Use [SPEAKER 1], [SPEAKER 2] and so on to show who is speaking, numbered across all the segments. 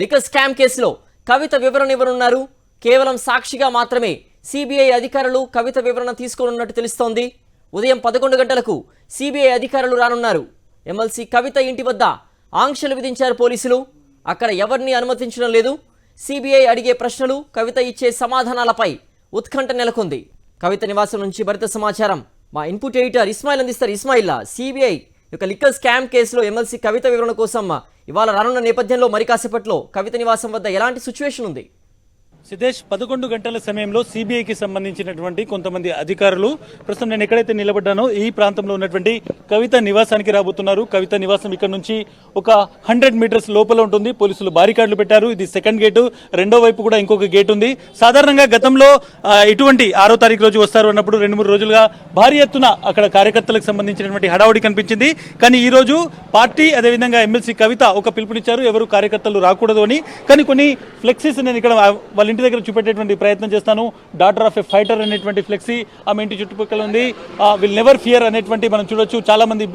[SPEAKER 1] Liquor scam కేసులో కవిత వివరణ ఇవ్వనున్నారు. కేవలం సాక్షిగా మాత్రమే సిబిఐ అధికారులు కవిత వివరణ తీసుకోనున్నట్టు తెలుస్తోంది. ఉదయం 11 గంటలకు సిబిఐ అధికారులు రానున్నారు. ఎమ్మెల్సీ కవిత ఇంటి వద్ద ఆంక్షలు విధించారు పోలీసులు. అక్కడ ఎవరిని అనుమతించడం లేదు. సిబిఐ అడిగే ప్రశ్నలు, కవిత ఇచ్చే సమాధానాలపై ఉత్కంఠ నెలకొంది. కవిత నివాసం నుంచి భరిత సమాచారం మా ఇన్పుట్ ఎడిటర్ ఇస్మాయిల్ అందిస్తారు. ఇస్మాయిల్, సిబిఐ యొక్క లిక్కర్ స్కామ్ కేసులో ఎమ్మెల్సీ కవిత వివరణ కోసం ఇవాళ రానున్న నేపథ్యంలో మరి కాసేపట్లో కవిత నివాసం వద్ద ఎలాంటి సిచ్యువేషన్ ఉంది?
[SPEAKER 2] సిద్ధేష్, 11 గంటల సమయంలో సిబిఐకి సంబంధించినటువంటి కొంతమంది అధికారులు ప్రస్తుతం నేను ఎక్కడైతే నిలబడ్డానో ఈ ప్రాంతంలో ఉన్నటువంటి కవిత నివాసానికి రాబోతున్నారు. కవిత నివాసం ఇక్కడ నుంచి ఒక 100 మీటర్స్ లోపల ఉంటుంది. పోలీసులు బారికాడ్లు పెట్టారు. ఇది సెకండ్ గేటు, రెండో వైపు కూడా ఇంకొక గేట్ ఉంది. సాధారణంగా గతంలో ఇటువంటి 6వ తారీఖు రోజు వస్తారు అన్నప్పుడు 2-3 రోజులుగా భారీ ఎత్తున అక్కడ కార్యకర్తలకు సంబంధించినటువంటి హడావుడి కనిపించింది. కానీ ఈ రోజు పార్టీ అదేవిధంగా ఎమ్మెల్సీ కవిత ఒక పిలుపునిచ్చారు, ఎవరు కార్యకర్తలు రాకూడదు అని. కానీ కొన్ని ఫ్లెక్సీస్ నేను ఇక్కడ వాళ్ళ ఇంటి దగ్గర చూపెట్టేటువంటి ప్రయత్నం చేస్తాను. డాటర్ ఆఫ్ ఎ ఫైటర్ అనేటువంటి ఫ్లెక్సీ ఆమె ఇంటి చుట్టుపక్కల ఉంది. విల్ నెవర్ ఫియర్ అనేటువంటి మనం చూడొచ్చు. చాలా మంది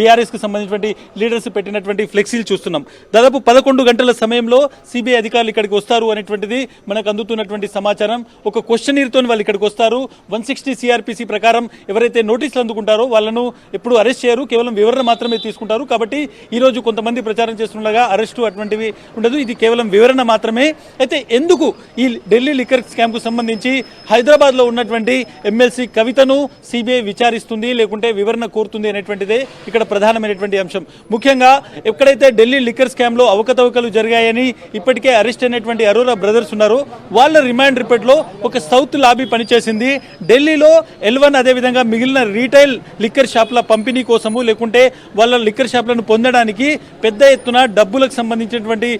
[SPEAKER 2] బీఆర్ఎస్ కి సంబంధించినటువంటి లీడర్స్ పెట్టినటువంటి ఫ్లెక్సీలు చూస్తున్నాం. దాదాపు 11 గంటల సమయంలో సిబిఐ అధికారులు ఇక్కడికి వస్తారు అనేటువంటిది మనకు అందుతున్నటువంటి సమాచారం. ఒక క్వశ్చనీర్తో వాళ్ళు ఇక్కడికి వస్తారు. 160 సిఆర్పిసి ప్రకారం ఎవరైతే నోటీసులు అందుకుంటారో వాళ్ళను ఎప్పుడు అరెస్ట్ చేయరు, కేవలం వివరణ మాత్రమే తీసుకుంటారు. కాబట్టి ఈ రోజు కొంతమంది ప్రచారం చేస్తుండగా అరెస్టు అటువంటివి ఉండదు. ఇది కేవలం వివరణ మాత్రమే. అయితే ఎందుకు ఈ ఢిల్లీ లిక్కర్ స్కామ్ కు సంబంధించి హైదరాబాద్ లో ఉన్నటువంటి ఎమ్మెల్సీ కవితను సిబిఐ విచారిస్తుంది లేకుంటే వివరణ కోరుతుంది అనేటువంటిదే ఇక్కడ ప్రధానమైనటువంటి అంశం. ముఖ్యంగా ఎక్కడైతే ఢిల్లీ లిక్కర్ స్కామ్ లో అవకతవకలు జరిగాయని ఇప్పటికే అరెస్ట్ అయినటువంటి అరోరా బ్రదర్స్ ఉన్నారో వాళ్ళ రిమాండ్ రిపోర్ట్ లో ఒక సౌత్ లాబీ పనిచేసింది. ఢిల్లీలో L1 అదేవిధంగా మిగిలిన రీటైల్ లిక్కర్ షాప్ల పంపిణీ కోసము లేకుంటే వాళ్ళ లిక్కర్ షాప్లను పొందడానికి పెద్ద ఎత్తున డబ్బులకు సంబంధించినటువంటి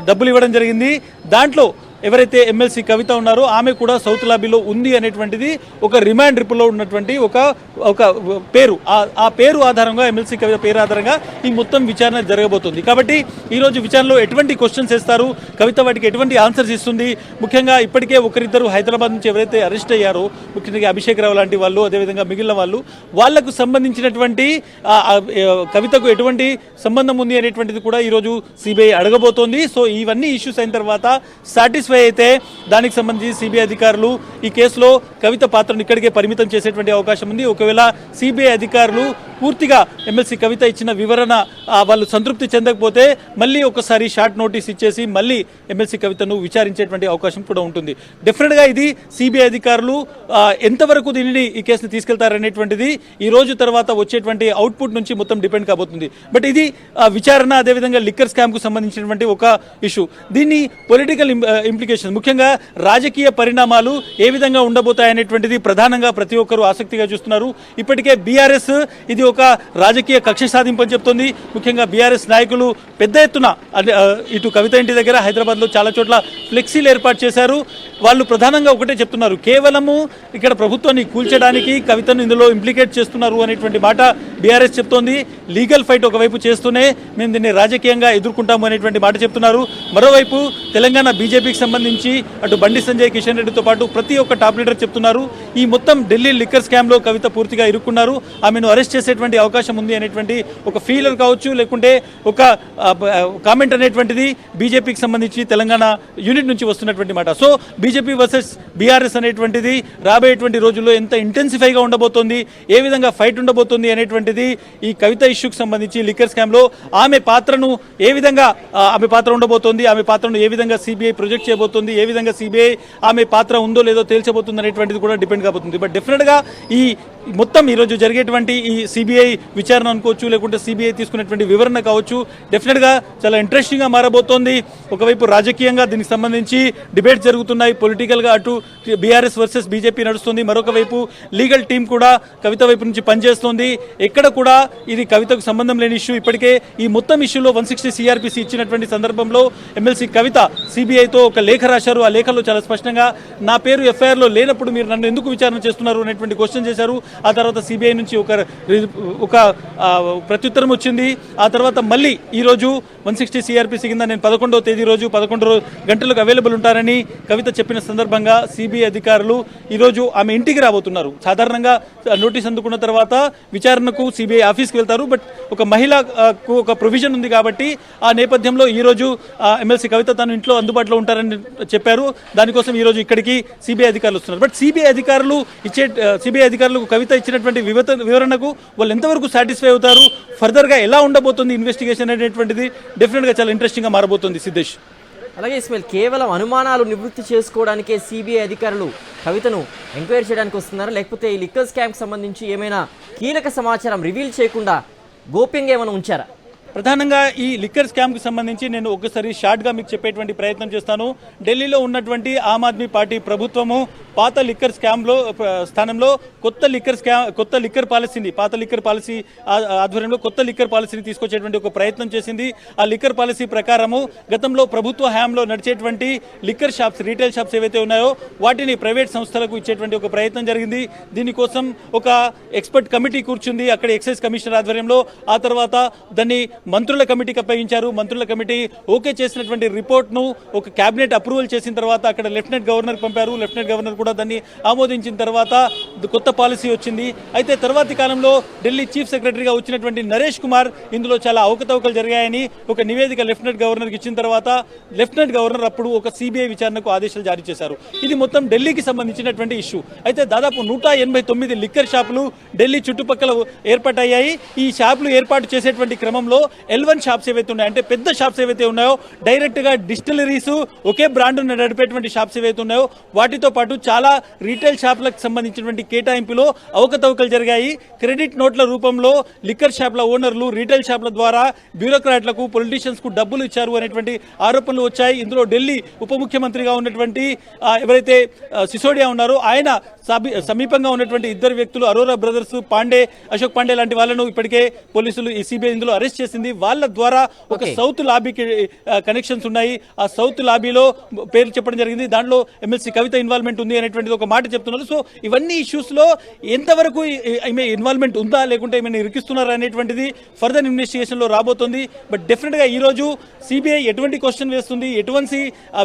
[SPEAKER 2] డబ్బులు ఇవ్వడం జరిగింది. దాంట్లో ఎవరైతే ఎమ్మెల్సీ కవిత ఉన్నారో ఆమె కూడా సౌత్ లాబీలో ఉంది అనేటువంటిది ఒక రిమాండ్ రిపోర్ట్లో ఉన్నటువంటి ఒక పేరు. ఆ పేరు ఆధారంగా ఎమ్మెల్సీ కవిత పేరు ఆధారంగా ఈ మొత్తం విచారణ జరగబోతుంది. కాబట్టి ఈరోజు విచారణలో ఎటువంటి క్వశ్చన్స్ వేస్తారు, కవిత వాటికి ఎటువంటి ఆన్సర్స్ ఇస్తుంది. ముఖ్యంగా ఇప్పటికే ఒకరిద్దరు హైదరాబాద్ నుంచి ఎవరైతే అరెస్ట్ అయ్యారో, ముఖ్యంగా అభిషేక్ రావు లాంటి వాళ్ళు అదేవిధంగా మిగిలిన వాళ్ళు, వాళ్లకు సంబంధించినటువంటి కవితకు ఎటువంటి సంబంధం ఉంది అనేటువంటిది కూడా ఈరోజు సిబిఐ అడగబోతోంది. సో ఇవన్నీ ఇష్యూస్ అయిన తర్వాత సాటిస్ఫై అయితే దానికి సంబంధించి సిబిఐ అధికారులు ఈ కేసులో కవిత పాత్రను ఇక్కడికే పరిమితం చేసేటువంటి అవకాశం ఉంది. ఒకవేళ సిబిఐ అధికారులు పూర్తిగా ఎమ్మెల్సీ కవిత ఇచ్చిన వివరణ వాళ్ళు సంతృప్తి చెందకపోతే మళ్ళీ ఒకసారి షార్ట్ నోటీస్ ఇచ్చేసి మళ్ళీ ఎమ్మెల్సీ కవితను విచారించేటువంటి అవకాశం కూడా ఉంటుంది. డెఫినెట్గా ఇది సిబిఐ అధికారులు ఎంతవరకు దీనిని ఈ కేసుని తీసుకెళ్తారనేటువంటిది ఈ రోజు తర్వాత వచ్చేటువంటి అవుట్పుట్ నుంచి మొత్తం డిపెండ్ కాబోతుంది. బట్ ఇది విచారణ అదేవిధంగా లిక్కర్ స్కామ్ కు సంబంధించినటువంటి ఒక ఇష్యూ. దీన్ని పొలిటికల్ ఇంప్లికేషన్, ముఖ్యంగా రాజకీయ పరిణామాలు ఏ విధంగా ఉండబోతాయనేటువంటిది ప్రధానంగా ప్రతి ఒక్కరూ ఆసక్తిగా చూస్తున్నారు. ఇప్పటికే బీఆర్ఎస్ ఇది ఒక రాజకీయ కక్ష సాధింపు అని చెప్తోంది. ముఖ్యంగా బీఆర్ఎస్ నాయకులు పెద్ద ఎత్తున ఇటు కవిత ఇంటి దగ్గర హైదరాబాద్లో చాలా చోట్ల ఫ్లెక్సీలు ఏర్పాటు చేశారు. వాళ్ళు ప్రధానంగా ఒకటే చెప్తున్నారు, కేవలము ఇక్కడ ప్రభుత్వాన్ని కూల్చడానికి కవితను ఇందులో ఇంప్లికేట్ చేస్తున్నారు అనేటువంటి మాట బీఆర్ఎస్ చెప్తోంది. లీగల్ ఫైట్ ఒకవైపు చేస్తూనే మేము దీన్ని రాజకీయంగా ఎదుర్కొంటాము అనేటువంటి మాట చెప్తున్నారు. మరోవైపు తెలంగాణ బీజేపీకి సంబంధించి అటు బండి సంజయ్, కిషన్ రెడ్డితో పాటు ప్రతి ఒక్క టాప్ లీడర్ చెప్తున్నారు ఈ మొత్తం ఢిల్లీ లిక్కర్ స్కామ్లో కవిత పూర్తిగా ఇరుక్కున్నారు, ఆమెను అరెస్ట్ చేసేటువంటి అవకాశం ఉంది అనేటువంటి ఒక ఫీలర్ కావచ్చు లేకుంటే ఒక కామెంట్ అనేటువంటిది బీజేపీకి సంబంధించి తెలంగాణ యూనిట్ నుంచి వస్తున్నటువంటి మాట. సో బీజేపీ వర్సెస్ బీఆర్ఎస్ అనేటువంటిది రాబోయేటువంటి రోజుల్లో ఎంత ఇంటెన్సిఫైగా ఉండబోతోంది, ఏ విధంగా ఫైట్ ఉండబోతుంది అనేటువంటిది ఈ కవిత ఇష్యూకి సంబంధించి లిక్కర్ స్కామ్లో ఆమె పాత్రను ఏ విధంగా ఆమె పాత్ర ఉండబోతోంది, ఆమె పాత్రను ఏ విధంగా సిబిఐ ప్రొజెక్ట్ చేయబోతుంది, ఏ విధంగా సిబిఐ ఆమె పాత్ర ఉందో లేదో తేల్చబోతుంది అనేటువంటిది కూడా డిపెండ్ కాబోతుంది. బట్ డెఫినెట్గా ఈ మొత్తం ఈరోజు జరిగేటువంటి ఈ సిబిఐ విచారణ అనుకోవచ్చు లేకుంటే సిబిఐ తీసుకునేటువంటి వివరణ కావచ్చు డెఫినెట్గా చాలా ఇంట్రెస్టింగ్గా మారబోతోంది. ఒకవైపు రాజకీయంగా దీనికి సంబంధించి డిబేట్స్ జరుగుతున్నాయి, పొలిటికల్గా అటు బీఆర్ఎస్ వర్సెస్ బీజేపీ నడుస్తుంది, మరొక వైపు లీగల్ టీం కూడా కవిత వైపు నుంచి పనిచేస్తోంది. ఎక్కడ కూడా ఇది కవితకు సంబంధం లేని ఇష్యూ. ఇప్పటికే ఈ మొత్తం ఇష్యూలో 160 సిఆర్పిసి ఇచ్చినటువంటి సందర్భంలో ఎమ్మెల్సీ కవిత సిబిఐతో ఒక లేఖ రాశారు. ఆ లేఖలో చాలా స్పష్టంగా నా పేరు ఎఫ్ఐఆర్లో లేనప్పుడు మీరు నన్ను ఎందుకు విచారణ చేస్తున్నారు అనేటువంటి క్వశ్చన్ చేశారు. ఆ తర్వాత సిబిఐ నుంచి ఒక ప్రత్యుత్తరం వచ్చింది. ఆ తర్వాత మళ్ళీ ఈరోజు 160 సిఆర్పిసి కింద నేను 11వ తేదీ రోజు 11 గంటలకు అవైలబుల్ ఉంటారని కవిత చెప్పిన సందర్భంగా సిబిఐ అధికారులు ఈరోజు ఆమె ఇంటికి రాబోతున్నారు. సాధారణంగా నోటీస్ అందుకున్న తర్వాత విచారణకు సిబిఐ ఆఫీస్కి వెళ్తారు. బట్ ఒక మహిళకు ఒక ప్రొవిజన్ ఉంది కాబట్టి ఆ నేపథ్యంలో ఈరోజు ఎమ్మెల్సీ కవిత తను ఇంట్లో అందుబాటులో ఉంటారని చెప్పారు. దానికోసం ఈరోజు ఇక్కడికి సిబిఐ అధికారులు వస్తున్నారు. బట్ సిబిఐ అధికారులకు కవిత ఇచ్చినటువంటి వివరణకు వాళ్ళు ఎంతవరకు సాటిస్ఫై అవుతారు, ఫర్దర్గా ఎలా ఉండబోతుంది ఇన్వెస్టిగేషన్ అనేటువంటిది డెఫినెట్గా చాలా ఇంట్రెస్టింగ్గా మారబోతుంది సిద్ధేష్.
[SPEAKER 1] అలాగే ఇస్మాయిల్, కేవలం అనుమానాలు నివృత్తి చేసుకోవడానికే సిబిఐ అధికారులు కవితను ఎంక్వైరీ చేయడానికి వస్తున్నారా, లేకపోతే ఈ లిక్కర్ స్కామ్కి సంబంధించి ఏమైనా కీలక సమాచారం రివీల్ చేయకుండా గోప్యంగా ఏమైనా ఉంచారా?
[SPEAKER 2] ప్రధానంగా ఈ లిక్కర్ స్కామ్కి సంబంధించి నేను ఒకసారి షార్ట్గా మీకు చెప్పేటువంటి ప్రయత్నం చేస్తాను. ఢిల్లీలో ఉన్నటువంటి ఆమ్ ఆద్మీ పార్టీ ప్రభుత్వము పాత లిక్కర్ స్కామ్లో స్థానంలో కొత్త లిక్కర్ పాలసీని పాత లిక్కర్ పాలసీ ఆధ్వర్యంలో కొత్త లిక్కర్ పాలసీని తీసుకొచ్చేటువంటి ఒక ప్రయత్నం చేసింది. ఆ లిక్కర్ పాలసీ ప్రకారము గతంలో ప్రభుత్వ హయాంలో నడిచేటువంటి లిక్కర్ షాప్స్, రీటైల్ షాప్స్ ఏవైతే ఉన్నాయో వాటిని ప్రైవేట్ సంస్థలకు ఇచ్చేటువంటి ఒక ప్రయత్నం జరిగింది. దీనికోసం ఒక ఎక్స్పర్ట్ కమిటీ కూర్చుంది అక్కడ ఎక్సైజ్ కమిషనర్ ఆధ్వర్యంలో. ఆ తర్వాత దాన్ని మంత్రుల కమిటీకి అప్పగించారు. మంత్రుల కమిటీ ఓకే చేసినటువంటి రిపోర్ట్ను ఒక కేబినెట్ అప్రూవల్ చేసిన తర్వాత అక్కడ లెఫ్టినెంట్ గవర్నర్ పంపారు. లెఫ్టినెంట్ గవర్నర్ కూడా దాన్ని ఆమోదించిన తర్వాత కొత్త పాలసీ వచ్చింది. అయితే తర్వాతి కాలంలో ఢిల్లీ చీఫ్ సెక్రటరీగా వచ్చినటువంటి నరేష్ కుమార్ ఇందులో చాలా అవకతవకలు జరిగాయని ఒక నివేదిక లెఫ్టినెంట్ గవర్నర్కి ఇచ్చిన తర్వాత లెఫ్టినెంట్ గవర్నర్ అప్పుడు ఒక సిబిఐ విచారణకు ఆదేశాలు జారీ చేశారు. ఇది మొత్తం ఢిల్లీకి సంబంధించినటువంటి ఇష్యూ. అయితే దాదాపు 189 లిక్కర్ షాపులు ఢిల్లీ చుట్టుపక్కల ఏర్పాటయ్యాయి. ఈ షాపులు ఏర్పాటు చేసేటువంటి క్రమంలో L1 షాప్స్ ఏవైతే ఉన్నాయో, అంటే పెద్ద షాప్స్ ఏవైతే ఉన్నాయో, డైరెక్ట్గా డిస్టిలరీస్ ఒకే బ్రాండ్ నడిపేటువంటి షాప్స్ ఏవైతే ఉన్నాయో వాటితో పాటు చాలా రీటైల్ షాపులకు సంబంధించినటువంటి కేటాయింపులో అవకతవకలు జరిగాయి. క్రెడిట్ నోట్ల రూపంలో లిక్కర్ షాప్ల ఓనర్లు రీటైల్ షాప్ల ద్వారా బ్యూరోక్రాట్లకు, పొలిటీషియన్స్కు డబ్బులు ఇచ్చారు అనేటువంటి ఆరోపణలు వచ్చాయి. ఇందులో ఢిల్లీ ఉప ముఖ్యమంత్రిగా ఉన్నటువంటి ఎవరైతే సిసోడియా ఉన్నారో ఆయన సమీపంగా ఉన్నటువంటి ఇద్దరు వ్యక్తులు అరోరా బ్రదర్స్, అశోక్ పాండే లాంటి వాళ్ళను ఇప్పటికే పోలీసులు ఈ సిబిఐ ఇందులో అరెస్ట్ చేసింది. వాళ్ళ ద్వారా ఒక సౌత్ లాబీకి కనెక్షన్స్ ఉన్నాయి. ఆ సౌత్ లాబీలో పేర్లు చెప్పడం జరిగింది. దాంట్లో ఎమ్మెల్సీ కవిత ఇన్వాల్వ్మెంట్ ఉంది అనేటువంటిది ఒక మాట చెప్తున్నారు. సో ఇవన్నీ ఇష్యూస్లో ఎంతవరకు ఈమె ఇన్వాల్వ్మెంట్ ఉందా లేకుంటే ఏమైనా ఇరికిస్తున్నారా అనేటువంటిది ఫర్దర్ ఇన్వెస్టిగేషన్లో రాబోతుంది. బట్ డెఫినెట్గా ఈరోజు సిబిఐ ఎటువంటి క్వశ్చన్ వేస్తుంది, ఎటువంటి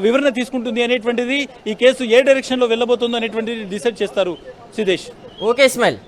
[SPEAKER 2] వివరణ తీసుకుంటుంది అనేటువంటిది, ఈ కేసు ఏ డైరెక్షన్లో వెళ్ళబోతుందో అనేటువంటిది డిసైడ్ చేస్తారు. సిద్ధేష్.
[SPEAKER 1] ఓకే ఇస్మాయిల్.